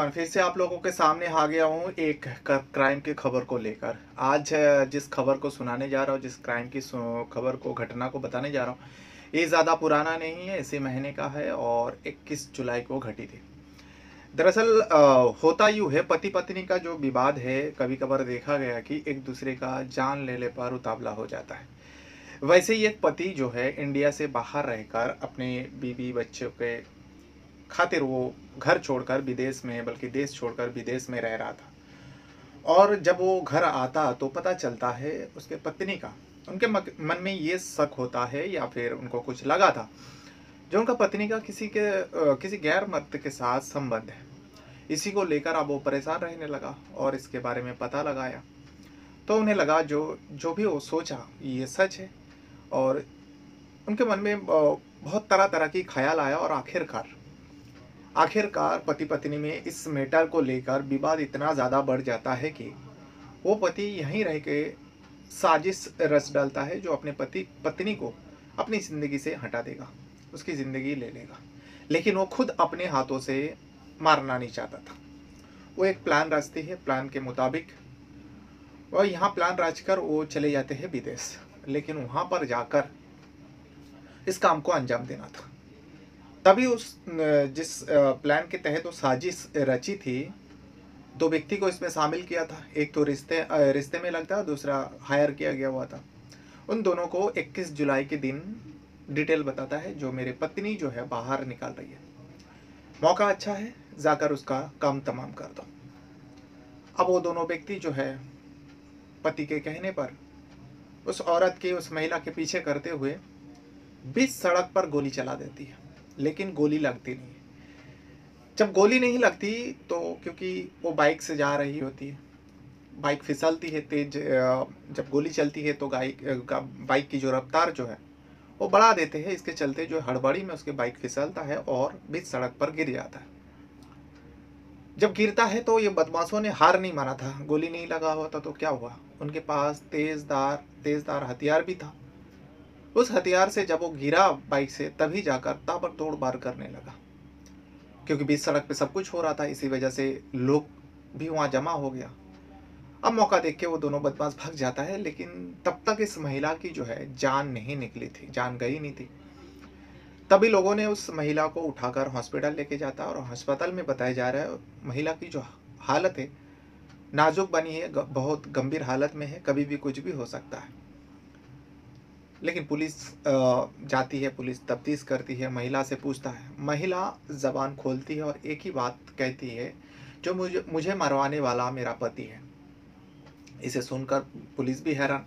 Everyone, फिर से आप लोगों के सामने आ गया हूँ एक क्राइम की खबर को लेकर। आज जिस खबर को सुनाने जा रहा हूँ, जिस क्राइम की खबर को, घटना को बताने जा रहा हूँ, ये ज़्यादा पुराना नहीं है, इसी महीने का है और 21 जुलाई को घटी थी। दरअसल होता यूँ है, पति पत्नी का जो विवाद है, कभी कभार देखा गया कि एक दूसरे का जान लेने पर उतावला हो जाता है। वैसे ही एक पति जो है इंडिया से बाहर रहकर अपने बीवी बच्चों के खातिर वो घर छोड़कर विदेश में, बल्कि देश छोड़कर विदेश में रह रहा था। और जब वो घर आता तो पता चलता है उसके पत्नी का, उनके मन में ये शक होता है या फिर उनको कुछ लगा था जो उनका पत्नी का किसी गैर मर्द के साथ संबंध है। इसी को लेकर अब वो परेशान रहने लगा और इसके बारे में पता लगाया तो उन्हें लगा जो जो भी वो सोचा ये सच है। और उनके मन में बहुत तरह तरह की ख्याल आया और आखिरकार पति पत्नी में इस मैटर को लेकर विवाद इतना ज़्यादा बढ़ जाता है कि वो पति यहीं रह के साजिश रच डालता है जो अपने पत्नी को अपनी ज़िंदगी से हटा देगा, उसकी ज़िंदगी ले लेगा। लेकिन वो खुद अपने हाथों से मारना नहीं चाहता था। वो एक प्लान रचती है, प्लान के मुताबिक और यहाँ प्लान रचकर वो चले जाते हैं विदेश। लेकिन वहाँ पर जाकर इस काम को अंजाम देना था। तभी जिस प्लान के तहत वो साजिश रची थी, दो व्यक्ति को इसमें शामिल किया था। एक तो रिश्ते में लगता है, दूसरा हायर किया गया हुआ था। उन दोनों को 21 जुलाई के दिन डिटेल बताता है जो मेरे पत्नी जो है बाहर निकाल रही है, मौका अच्छा है, जाकर उसका काम तमाम कर दो। अब वो दोनों व्यक्ति जो है पति के कहने पर उस औरत के, उस महिला के पीछे करते हुए बीच सड़क पर गोली चला देती है। लेकिन गोली लगती नहीं है। जब गोली नहीं लगती तो क्योंकि वो बाइक से जा रही होती है, बाइक फिसलती है तेज, जब गोली चलती है तो बाइक की जो रफ्तार जो है वो बढ़ा देते हैं। इसके चलते जो हड़बड़ी में उसके बाइक फिसलता है और बीच सड़क पर गिर जाता है। जब गिरता है तो ये बदमाशों ने हार नहीं माना था। गोली नहीं लगा हुआ था तो क्या हुआ, उनके पास तेजदार हथियार भी था। उस हथियार से जब वो गिरा बाइक से, तभी जाकर ताबड़तोड़ वार करने लगा। क्योंकि बीच सड़क पे सब कुछ हो रहा था, इसी वजह से लोग भी वहाँ जमा हो गया। अब मौका देख के वो दोनों बदमाश भाग जाता है। लेकिन तब तक इस महिला की जो है जान नहीं निकली थी, जान गई नहीं थी। तभी लोगों ने उस महिला को उठाकर हॉस्पिटल लेके जाता और अस्पताल में बताया जा रहा है महिला की जो हालत है नाजुक बनी है, बहुत गंभीर हालत में है, कभी भी कुछ भी हो सकता है। लेकिन पुलिस जाती है, पुलिस तफ्तीश करती है, महिला से पूछता है। महिला ज़बान खोलती है और एक ही बात कहती है, जो मुझे मरवाने वाला मेरा पति है। इसे सुनकर पुलिस भी हैरान।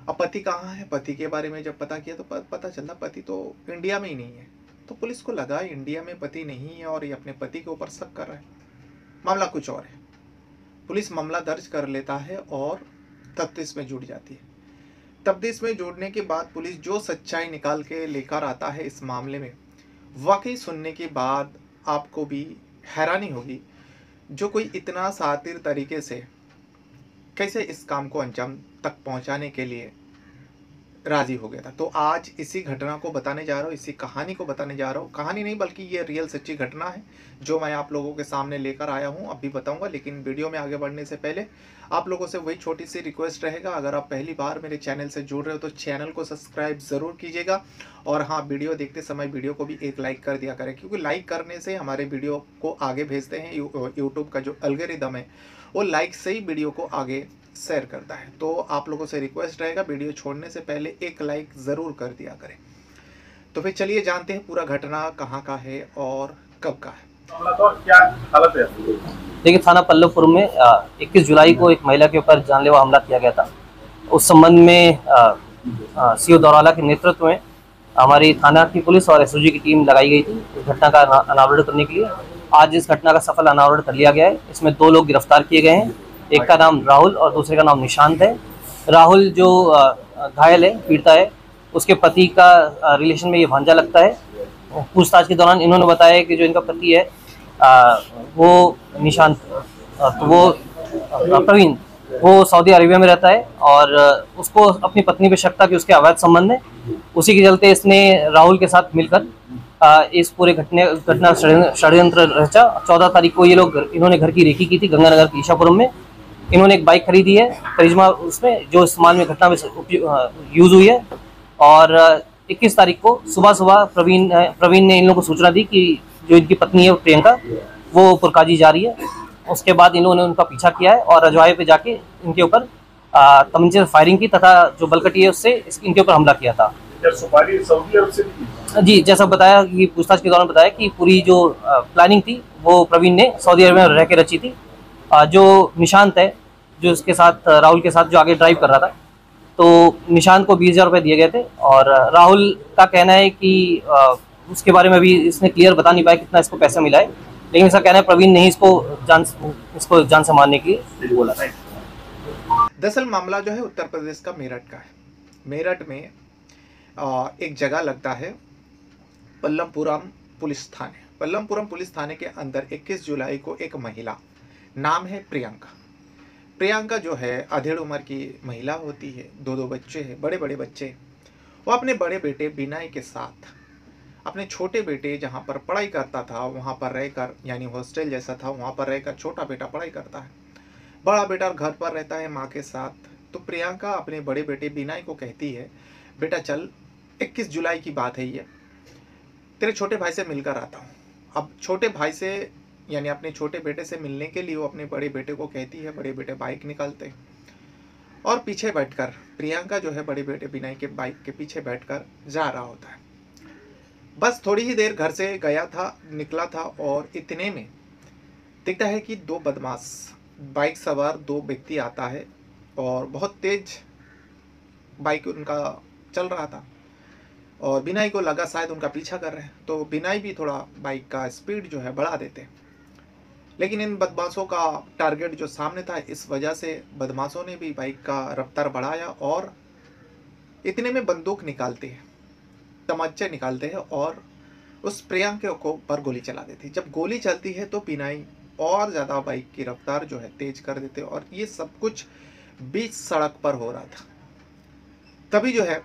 अब पति कहाँ है? पति के बारे में जब पता किया तो पता चला पति तो इंडिया में ही नहीं है। तो पुलिस को लगा इंडिया में पति नहीं है और ये अपने पति के ऊपर शक कर रहा है। मामला कुछ और है। पुलिस मामला दर्ज कर लेता है और तफ्तीश में जुट जाती है। तफ्तीश में जोड़ने के बाद पुलिस जो सच्चाई निकाल के लेकर आता है इस मामले में, वाकई सुनने के बाद आपको भी हैरानी होगी, जो कोई इतना शातिर तरीके से कैसे इस काम को अंजाम तक पहुंचाने के लिए राजी हो गया था। तो आज इसी घटना को बताने जा रहा हूँ, इसी कहानी को बताने जा रहा हूँ। कहानी नहीं बल्कि ये रियल सच्ची घटना है जो मैं आप लोगों के सामने लेकर आया हूँ, अभी बताऊँगा। लेकिन वीडियो में आगे बढ़ने से पहले आप लोगों से वही छोटी सी रिक्वेस्ट रहेगा, अगर आप पहली बार मेरे चैनल से जुड़ रहे हो तो चैनल को सब्सक्राइब ज़रूर कीजिएगा। और हाँ, वीडियो देखते समय वीडियो को भी एक लाइक कर दिया करें, क्योंकि लाइक करने से हमारे वीडियो को आगे भेजते हैं। यूट्यूब का जो एल्गोरिदम है वो लाइक से ही वीडियो को आगे शेयर करता है। तो आप लोगों से रिक्वेस्ट रहेगा, वीडियो छोड़ने से पहले एक लाइक ज़रूर कर दिया करें। तो फिर चलिए जानते हैं पूरा घटना कहाँ का है और कब का है। तो क्या हालत है? देखिए, थाना पल्लवपुर में 21 जुलाई को एक महिला के ऊपर जानलेवा हमला किया गया था। उस संबंध में सीओ दौराला के नेतृत्व में हमारी थाना की पुलिस और एसओजी की टीम लगाई गई थी इस घटना का अनावरण करने के लिए। आज इस घटना का सफल अनावरण कर लिया गया है। इसमें 2 लोग गिरफ्तार किए गए हैं। एक का नाम राहुल और दूसरे का नाम निशांत है। राहुल जो घायल है, पीड़िता है, उसके पति का रिलेशन में ये भांजा लगता है। पूछताछ के दौरान इन्होंने बताया कि जो इनका पति है वो निशांत, तो वो प्रवीण, वो सऊदी अरेबिया में रहता है और उसको अपनी पत्नी पे शक था कि उसके अवैध संबंध है। उसी के चलते इसने राहुल के साथ मिलकर इस पूरे घटना षड्यंत्र रचा। 14 तारीख को ये लोग इन्होंने घर की रेकी की थी गंगानगर के ईशापुरम में। इन्होंने एक बाइक खरीदी है करिश्मा, उसमें जो इस्तेमाल में घटना में यूज हुई है। और 21 तारीख को सुबह सुबह प्रवीण ने इन लोगों को सूचना दी कि जो इनकी पत्नी है प्रियंका वो पुरकाजी जा रही है। उसके बाद इन लोगों ने उनका पीछा किया है और रजवाड़े पे जाके इनके ऊपर तमंचे फायरिंग की तथा जो बलकटी है उससे इनके ऊपर हमला किया था। क्या सुपारी सऊदी अरब से थी? जी, जैसा बताया कि पूछताछ के दौरान बताया कि पूरी जो प्लानिंग थी वो प्रवीण ने सऊदी अरब में रह के रची थी। जो निशांत है, जो इसके साथ राहुल के साथ जो आगे ड्राइव कर रहा था, तो निशांत को 20,000 रुपये दिए गए थे। और राहुल का कहना है कि उसके बारे में भी इसने क्लियर बता नहीं पाया कितना इसको पैसा मिला है, लेकिन इसका कहना है प्रवीण ने ही इसको जान से मारने के लिए बोला था। दरअसल मामला जो है उत्तर प्रदेश का मेरठ का है। मेरठ में एक जगह लगता है पल्लमपुरम पुलिस थाने। पल्लमपुरम पुलिस थाने के अंदर 21 जुलाई को एक महिला, नाम है प्रियंका। प्रियंका जो है अधेड़ उम्र की महिला होती है, दो बच्चे हैं, बड़े बड़े बच्चे। वो अपने बड़े बेटे विनय के साथ अपने छोटे बेटे जहाँ पर पढ़ाई करता था वहाँ पर रहकर, यानी हॉस्टल जैसा था वहाँ पर रहकर छोटा बेटा पढ़ाई करता है, बड़ा बेटा घर पर रहता है माँ के साथ। तो प्रियंका अपने बड़े बेटे विनय को कहती है, बेटा चल 21 जुलाई की बात है ये, तेरे छोटे भाई से मिलकर आता हूँ। अब छोटे भाई से यानी अपने छोटे बेटे से मिलने के लिए वो अपने बड़े बेटे को कहती है। बड़े बेटे बाइक निकालते और पीछे बैठकर प्रियंका जो है बड़े बेटे विनय के बाइक के पीछे बैठकर जा रहा होता है। बस थोड़ी ही देर घर से गया था, निकला था और इतने में दिखता है कि दो बदमाश बाइक सवार दो व्यक्ति आता है और बहुत तेज बाइक उनका चल रहा था और विनय को लगा शायद उनका पीछा कर रहे हैं, तो विनय भी थोड़ा बाइक का स्पीड जो है बढ़ा देते हैं। लेकिन इन बदमाशों का टारगेट जो सामने था, इस वजह से बदमाशों ने भी बाइक का रफ्तार बढ़ाया और इतने में बंदूक निकालते हैं, तमंचे निकालते हैं और उस प्रियंका को पर गोली चला देती है। जब गोली चलती है तो विनय और ज़्यादा बाइक की रफ्तार जो है तेज कर देते और ये सब कुछ बीच सड़क पर हो रहा था। तभी जो है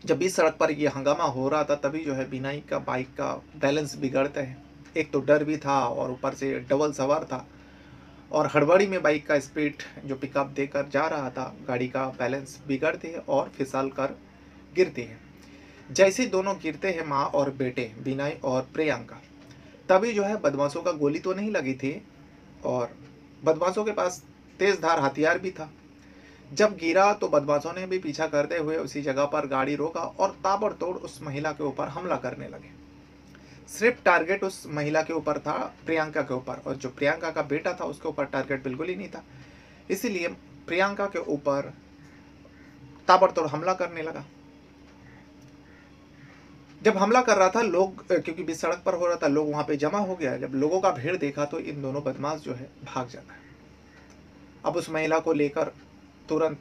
जब बीच सड़क पर ये हंगामा हो रहा था तभी जो है विनय का बाइक का बैलेंस बिगड़ता है। एक तो डर भी था और ऊपर से डबल सवार था और हड़बड़ी में बाइक का स्पीड जो पिकअप देकर जा रहा था, गाड़ी का बैलेंस बिगड़ती है और फिसल कर गिरती है। जैसे दोनों गिरते हैं माँ और बेटे विनय और प्रियंका, तभी जो है बदमाशों का गोली तो नहीं लगी थी और बदमाशों के पास तेज़धार हथियार भी था। जब गिरा तो बदमाशों ने भी पीछा करते हुए उसी जगह पर गाड़ी रोका और ताबड़तोड़ उस महिला के ऊपर हमला करने लगे। सिर्फ टारगेट उस महिला के ऊपर था, प्रियंका के ऊपर, और जो प्रियंका का बेटा था उसके ऊपर टारगेट बिल्कुल ही नहीं था। इसीलिए प्रियंका के ऊपर ताबड़तोड़ हमला करने लगा। जब हमला कर रहा था लोग, क्योंकि बीच सड़क पर हो रहा था, लोग वहां पे जमा हो गया। जब लोगों का भीड़ देखा तो इन दोनों बदमाश जो है भाग जाता है। अब उस महिला को लेकर तुरंत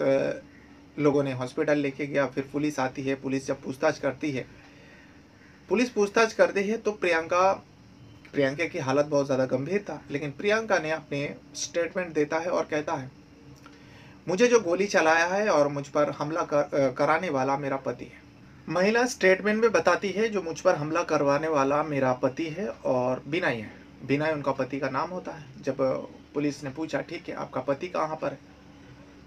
लोगों ने हॉस्पिटल लेके गया। फिर पुलिस आती है। पुलिस जब पूछताछ करती है, तो प्रियंका की हालत बहुत ज़्यादा गंभीर था। लेकिन प्रियंका ने अपने स्टेटमेंट देता है और कहता है, मुझे जो गोली चलाया है और मुझ पर हमला कराने वाला मेरा पति है। महिला स्टेटमेंट में बताती है जो मुझ पर हमला करवाने वाला मेरा पति है और विनय है। विनय उनका पति का नाम होता है। जब पुलिस ने पूछा, ठीक है आपका पति कहाँ पर है,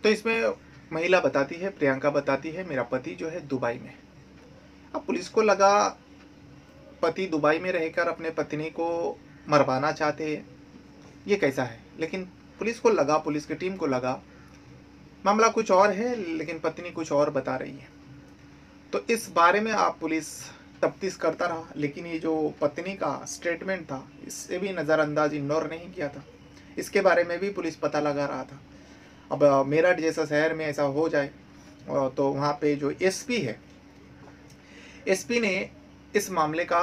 तो इसमें महिला बताती है, प्रियंका बताती है, मेरा पति जो है दुबई में। अब पुलिस को लगा पति दुबई में रहकर अपने पत्नी को मरवाना चाहते हैं, ये कैसा है। लेकिन पुलिस को लगा, पुलिस की टीम को लगा मामला कुछ और है, लेकिन पत्नी कुछ और बता रही है। तो इस बारे में आप पुलिस तफ्तीश करता रहा। लेकिन ये जो पत्नी का स्टेटमेंट था, इससे भी नज़रअंदाज इग्नोर नहीं किया था। इसके बारे में भी पुलिस पता लगा रहा था। अब मेरठ जैसा शहर में ऐसा हो जाए तो वहाँ पे जो एसपी है, एसपी ने इस मामले का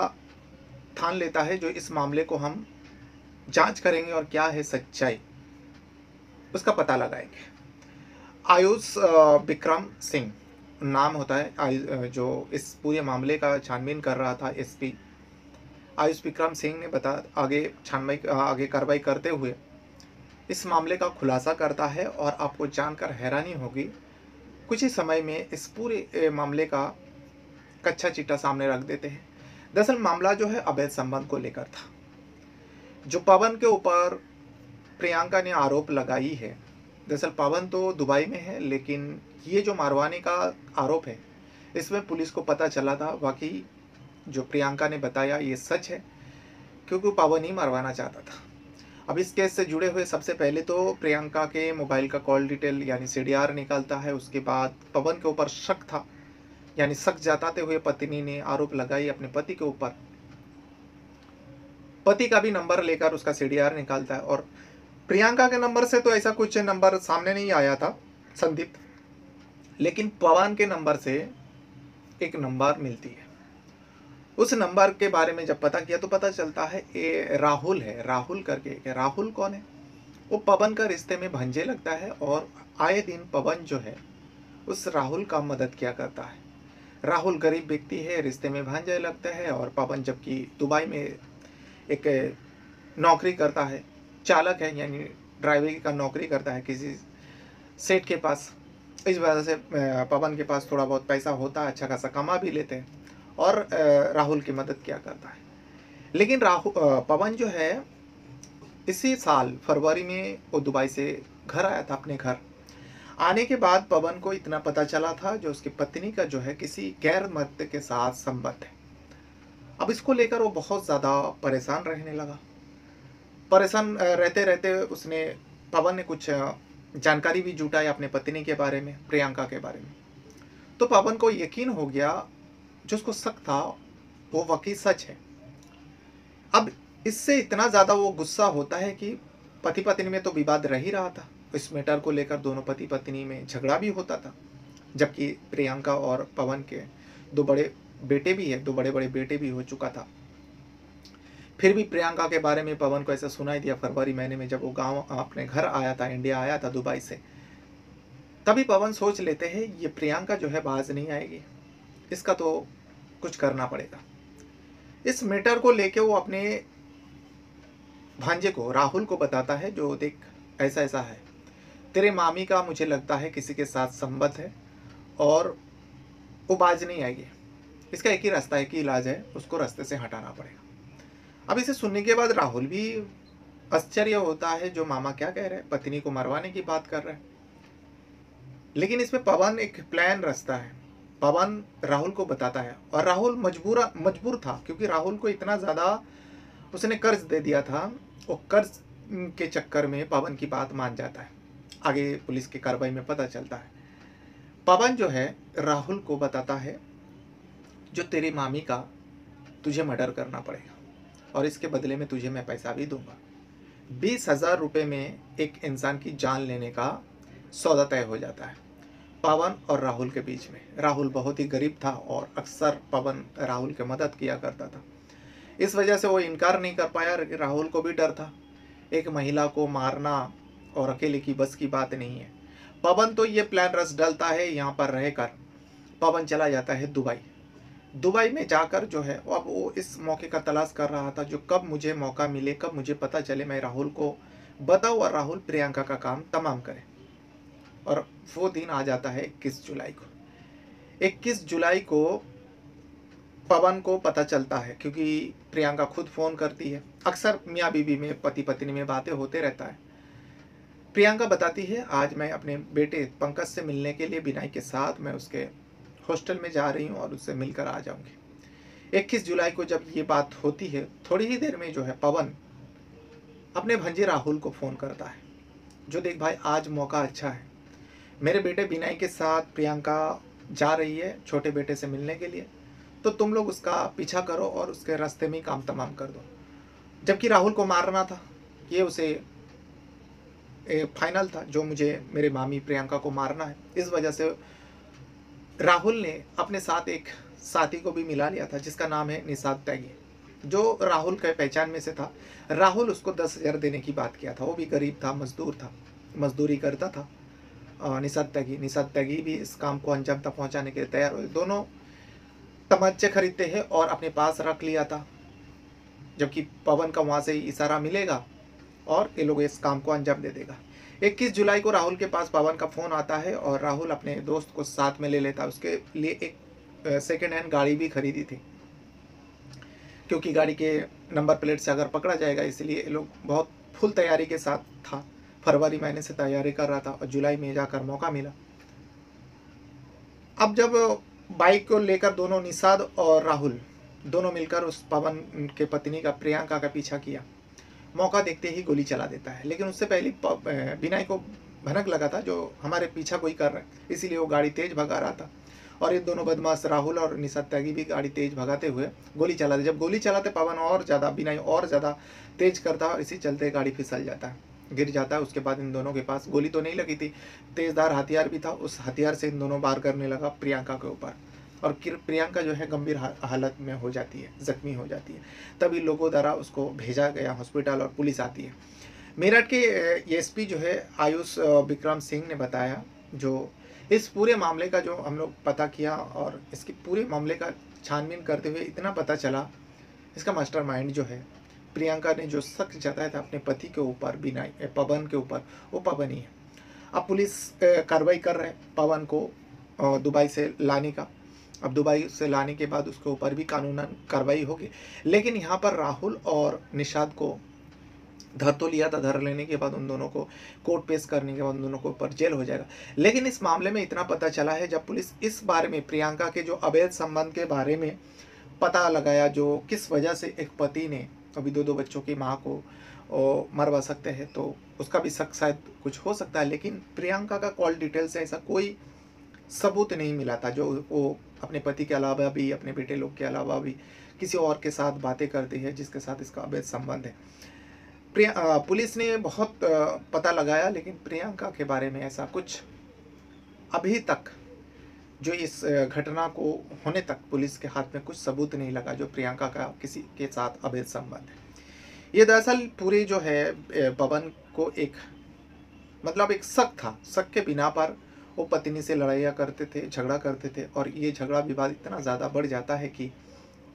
ठान लेता है, जो इस मामले को हम जांच करेंगे और क्या है सच्चाई उसका पता लगाएंगे। आयुष विक्रम सिंह नाम होता है, जो इस पूरे मामले का छानबीन कर रहा था एसपी आयुष विक्रम सिंह ने आगे कार्रवाई करते हुए इस मामले का खुलासा करता है। और आपको जानकर हैरानी होगी, कुछ ही समय में इस पूरे मामले का कच्चा चिट्ठा सामने रख देते हैं। दरअसल मामला जो है अवैध संबंध को लेकर था। जो पवन के ऊपर प्रियंका ने आरोप लगाई है, दरअसल पवन तो दुबई में है, लेकिन ये जो मारवाने का आरोप है इसमें पुलिस को पता चला था वाकई जो प्रियंका ने बताया ये सच है, क्योंकि पवन ही मरवाना चाहता था। अब इस केस से जुड़े हुए सबसे पहले तो प्रियंका के मोबाइल का कॉल डिटेल यानी सीडीआर निकालता है। उसके बाद पवन के ऊपर शक था, यानी शक जताते हुए पत्नी ने आरोप लगाई अपने पति के ऊपर। पति का भी नंबर लेकर उसका सीडीआर निकालता है, और प्रियंका के नंबर से तो ऐसा कुछ नंबर सामने नहीं आया था संदीप, लेकिन पवन के नंबर से एक नंबर मिलती है। उस नंबर के बारे में जब पता किया तो पता चलता है ये राहुल है, राहुल करके। राहुल कौन है? वो पवन का रिश्ते में भंजे लगता है, और आए दिन पवन जो है उस राहुल का मदद किया करता है। राहुल गरीब व्यक्ति है, रिश्ते में भांजे लगता है, और पवन जबकि दुबई में एक नौकरी करता है, चालक है यानी ड्राइवरी का नौकरी करता है किसी सेठ के पास। इस वजह से पवन के पास थोड़ा बहुत पैसा होता है, अच्छा खासा कमा भी लेते हैं, और राहुल की मदद किया करता है। लेकिन पवन जो है इसी साल फरवरी में वो दुबई से घर आया था। अपने घर आने के बाद पवन को इतना पता चला था जो उसकी पत्नी का जो है किसी गैर मर्द के साथ संबंध है। अब इसको लेकर वो बहुत ज़्यादा परेशान रहने लगा। परेशान रहते रहते पवन ने कुछ जानकारी भी जुटाई अपने पत्नी के बारे में, प्रियंका के बारे में। तो पवन को यकीन हो गया जो उसको शक था वो वाकई सच है। अब इससे इतना ज़्यादा वो गुस्सा होता है कि पति पत्नी में तो विवाद रह ही रहा था, इस मैटर को लेकर दोनों पति पत्नी में झगड़ा भी होता था, जबकि प्रियंका और पवन के दो बड़े बेटे भी है, दो बड़े बड़े बेटे भी हो चुका था। फिर भी प्रियंका के बारे में पवन को ऐसा सुनाई दिया फरवरी महीने में, जब वो गांव अपने घर आया था, इंडिया आया था दुबई से। तभी पवन सोच लेते हैं ये प्रियंका जो है बाज नहीं आएगी, इसका तो कुछ करना पड़ेगा। इस मैटर को लेके वो अपने भांजे को राहुल को बताता है, जो देख ऐसा ऐसा है, तेरे मामी का मुझे लगता है किसी के साथ संबंध है और वो बाज नहीं आएगी, इसका एक ही रास्ता है कि इलाज है, उसको रास्ते से हटाना पड़ेगा। अब इसे सुनने के बाद राहुल भी आश्चर्य होता है, जो मामा क्या कह रहे हैं, पत्नी को मरवाने की बात कर रहे हैं। लेकिन इसमें पवन एक प्लान रचता है। पवन राहुल को बताता है, और राहुल मजबूर था, क्योंकि राहुल को इतना ज़्यादा उसने कर्ज दे दिया था। वो कर्ज के चक्कर में पवन की बात मान जाता है। आगे पुलिस की कार्रवाई में पता चलता है पवन जो है राहुल को बताता है, जो तेरी मामी का तुझे मर्डर करना पड़ेगा, और इसके बदले में तुझे मैं पैसा भी दूंगा। 20,000 रुपये में एक इंसान की जान लेने का सौदा तय हो जाता है पवन और राहुल के बीच में। राहुल बहुत ही गरीब था, और अक्सर पवन राहुल की मदद किया करता था। इस वजह से वो इनकार नहीं कर पाया। राहुल को भी डर था, एक महिला को मारना और अकेले की बस की बात नहीं है। पवन तो ये प्लान रच डालता है। यहाँ पर रहकर पवन चला जाता है दुबई में जाकर जो है अब वो इस मौके का तलाश कर रहा था, जो कब मुझे मौका मिले, कब मुझे पता चले, मैं राहुल को बताऊँ और राहुल प्रियंका का काम तमाम करे। और वो दिन आ जाता है 21 जुलाई को। 21 जुलाई को पवन को पता चलता है, क्योंकि प्रियंका खुद फ़ोन करती है। अक्सर मियाँ बीवी में, पति पत्नी में बातें होते रहता है। प्रियंका बताती है, आज मैं अपने बेटे पंकज से मिलने के लिए बिनाई के साथ मैं उसके हॉस्टल में जा रही हूँ और उससे मिलकर आ जाऊँगी। 21 जुलाई को जब ये बात होती है, थोड़ी ही देर में जो है पवन अपने भंजे राहुल को फ़ोन करता है, जो देख भाई आज मौका अच्छा है, मेरे बेटे बिनाई के साथ प्रियंका जा रही है छोटे बेटे से मिलने के लिए, तो तुम लोग उसका पीछा करो और उसके रास्ते में ही काम तमाम कर दो। जबकि राहुल को मारना था, ये उसे फाइनल था, जो मुझे मेरे मामी प्रियंका को मारना है। इस वजह से राहुल ने अपने साथ एक साथी को भी मिला लिया था, जिसका नाम है निषाद त्यागी, जो राहुल के पहचान में से था। राहुल उसको 10,000 देने की बात किया था। वो भी गरीब था, मजदूर था, मजदूरी करता था। निषाद त्यागी भी इस काम को अंजाम तक पहुंचाने के लिए तैयार हुए। दोनों तमंचे खरीदते हैं और अपने पास रख लिया था, जबकि पवन का वहाँ से इशारा मिलेगा और ये लोग इस काम को अंजाम दे देगा। 21 जुलाई को राहुल के पास पवन का फ़ोन आता है, और राहुल अपने दोस्त को साथ में ले लेता है। उसके लिए एक सेकेंड हैंड गाड़ी भी खरीदी थी। क्योंकि गाड़ी के नंबर प्लेट से अगर पकड़ा जाएगा, इसलिए ये लोग बहुत फुल तैयारी के साथ था। फरवरी महीने से तैयारी कर रहा था और जुलाई में जाकर मौका मिला। अब जब बाइक को लेकर दोनों निषाद और राहुल दोनों मिलकर उस पवन के पत्नी का प्रियंका का पीछा किया, मौका देखते ही गोली चला देता है। लेकिन उससे पहले विनय को भनक लगा था जो हमारे पीछा कोई कर रहा है, इसीलिए वो गाड़ी तेज भगा रहा था और ये दोनों बदमाश राहुल और निषाद त्यागी भी गाड़ी तेज भगाते हुए गोली चलाते। जब गोली चलाते पवन और ज़्यादा, विनय और ज़्यादा तेज करता है और इसी चलते गाड़ी फिसल जाता है, गिर जाता है। उसके बाद इन दोनों के पास गोली तो नहीं लगी थी, तेज़धार हथियार भी था। उस हथियार से इन दोनों वार करने लगा प्रियंका के ऊपर और प्रियंका जो है गंभीर हालत में हो जाती है, जख्मी हो जाती है। तभी लोगों द्वारा उसको भेजा गया हॉस्पिटल और पुलिस आती है। मेरठ के एसपी जो है आयुष विक्रम सिंह ने बताया, जो इस पूरे मामले का जो हम लोग पता किया और इसके पूरे मामले का छानबीन करते हुए इतना पता चला, इसका मास्टरमाइंड जो है प्रियंका ने जो शक जताया था अपने पति के ऊपर, विनय पवन के ऊपर, वो पवन ही है। अब पुलिस कार्रवाई कर रहे हैं पवन को दुबई से लाने का। अब दुबई से लाने के बाद उसके ऊपर भी कानूनन कार्रवाई होगी। लेकिन यहाँ पर राहुल और निषाद को धर तो लिया था, धर लेने के बाद उन दोनों को कोर्ट पेश करने के बाद उन दोनों को ऊपर जेल हो जाएगा। लेकिन इस मामले में इतना पता चला है, जब पुलिस इस बारे में प्रियंका के जो अवैध संबंध के बारे में पता लगाया, जो किस वजह से एक पति ने अभी दो बच्चों की माँ को मरवा सकते हैं, तो उसका भी शक शायद कुछ हो सकता है। लेकिन प्रियंका का कॉल डिटेल से ऐसा कोई सबूत नहीं मिला था जो वो अपने पति के अलावा भी, अपने बेटे लोग के अलावा भी किसी और के साथ बातें करती है जिसके साथ इसका अवैध संबंध है। पुलिस ने बहुत पता लगाया, लेकिन प्रियंका के बारे में ऐसा कुछ अभी तक, जो इस घटना को होने तक पुलिस के हाथ में कुछ सबूत नहीं लगा जो प्रियंका का किसी के साथ अवैध संबंध है। ये दरअसल पूरी जो है पवन को एक मतलब एक शक था, शक के बिना पर वो पत्नी से लड़ाइयाँ करते थे, झगड़ा करते थे और ये झगड़ा विवाद इतना ज़्यादा बढ़ जाता है कि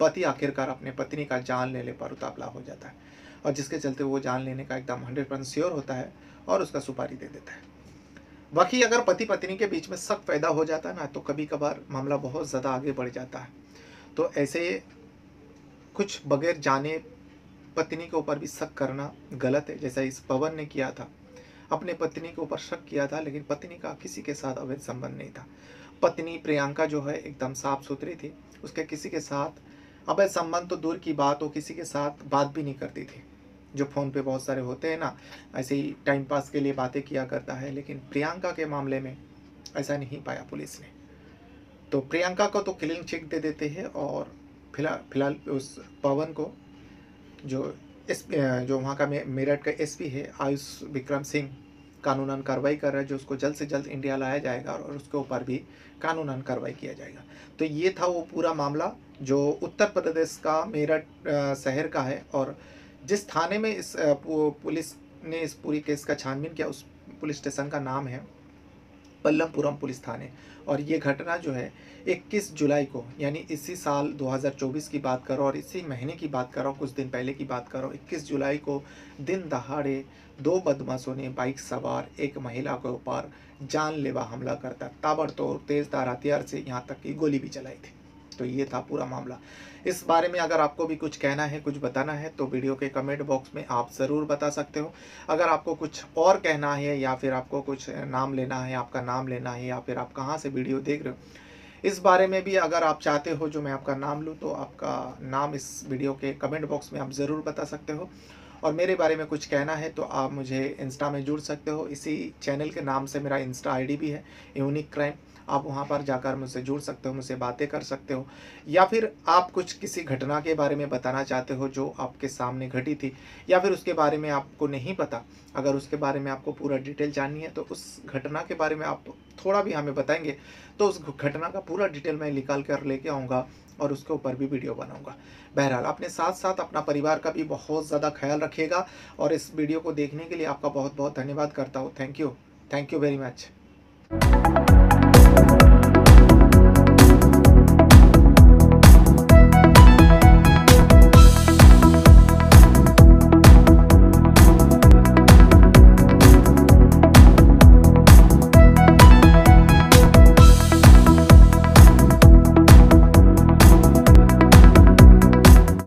पति आखिरकार अपने पत्नी का जान लेने पर उतावला हो जाता है और जिसके चलते वो जान लेने का एकदम 100% श्योर होता है और उसका सुपारी दे देता है। बाकी अगर पति पत्नी के बीच में शक पैदा हो जाता है ना, तो कभी कभार मामला बहुत ज़्यादा आगे बढ़ जाता है। तो ऐसे कुछ बगैर जाने पत्नी के ऊपर भी शक करना गलत है, जैसा इस पवन ने किया था। अपने पत्नी के ऊपर शक किया था, लेकिन पत्नी का किसी के साथ अवैध संबंध नहीं था। पत्नी प्रियंका जो है एकदम साफ सुथरी थी, उसके किसी के साथ अवैध संबंध तो दूर की बात, वो किसी के साथ बात भी नहीं करती थी। जो फ़ोन पे बहुत सारे होते हैं ना, ऐसे ही टाइम पास के लिए बातें किया करता है, लेकिन प्रियंका के मामले में ऐसा नहीं पाया पुलिस ने। तो प्रियंका को तो क्लीन चिट दे देते हैं और फिलहाल उस पवन को जो वहाँ का मेरठ का एसपी है आयुष विक्रम सिंह कानूनन कार्रवाई कर रहा है, जो उसको जल्द से जल्द इंडिया लाया जाएगा और उसके ऊपर भी कानूनन कार्रवाई किया जाएगा। तो ये था वो पूरा मामला जो उत्तर प्रदेश का मेरठ शहर का है और जिस थाने में इस पुलिस ने इस पूरी केस का छानबीन किया, उस पुलिस स्टेशन का नाम है पल्लमपुरम पुलिस थाने। और ये घटना जो है 21 जुलाई को, यानी इसी साल 2024 की बात करो और इसी महीने की बात करो, कुछ दिन पहले की बात करो, 21 जुलाई को दिन दहाड़े दो बदमाशों ने बाइक सवार एक महिला के ऊपर जानलेवा हमला करता, ताबड़तोड़ तेजधार हथियार से, यहाँ तक कि गोली भी चलाई थी। तो ये था पूरा मामला। इस बारे में अगर आपको भी कुछ कहना है, कुछ बताना है, तो वीडियो के कमेंट बॉक्स में आप ज़रूर बता सकते हो। अगर आपको कुछ और कहना है या फिर आपको कुछ नाम लेना है, आपका नाम लेना है, या फिर आप कहाँ से वीडियो देख रहे हो, इस बारे में भी अगर आप चाहते हो जो मैं आपका नाम लूँ, तो आपका नाम इस वीडियो के कमेंट बॉक्स में आप ज़रूर बता सकते हो। और मेरे बारे में कुछ कहना है तो आप मुझे इंस्टा में जुड़ सकते हो। इसी चैनल के नाम से मेरा इंस्टा आईडी भी है, यूनिक क्राइम। आप वहां पर जाकर मुझसे जुड़ सकते हो, मुझसे बातें कर सकते हो, या फिर आप कुछ किसी घटना के बारे में बताना चाहते हो जो आपके सामने घटी थी, या फिर उसके बारे में आपको नहीं पता, अगर उसके बारे में आपको पूरा डिटेल जाननी है तो उस घटना के बारे में आप थोड़ा भी हमें बताएंगे तो उस घटना का पूरा डिटेल मैं निकाल कर लेके आऊँगा और उसके ऊपर भी वीडियो बनाऊंगा। बहरहाल अपने साथ साथ अपना परिवार का भी बहुत ज़्यादा ख्याल रखिएगा और इस वीडियो को देखने के लिए आपका बहुत बहुत धन्यवाद करता हूँ। Thank you very much.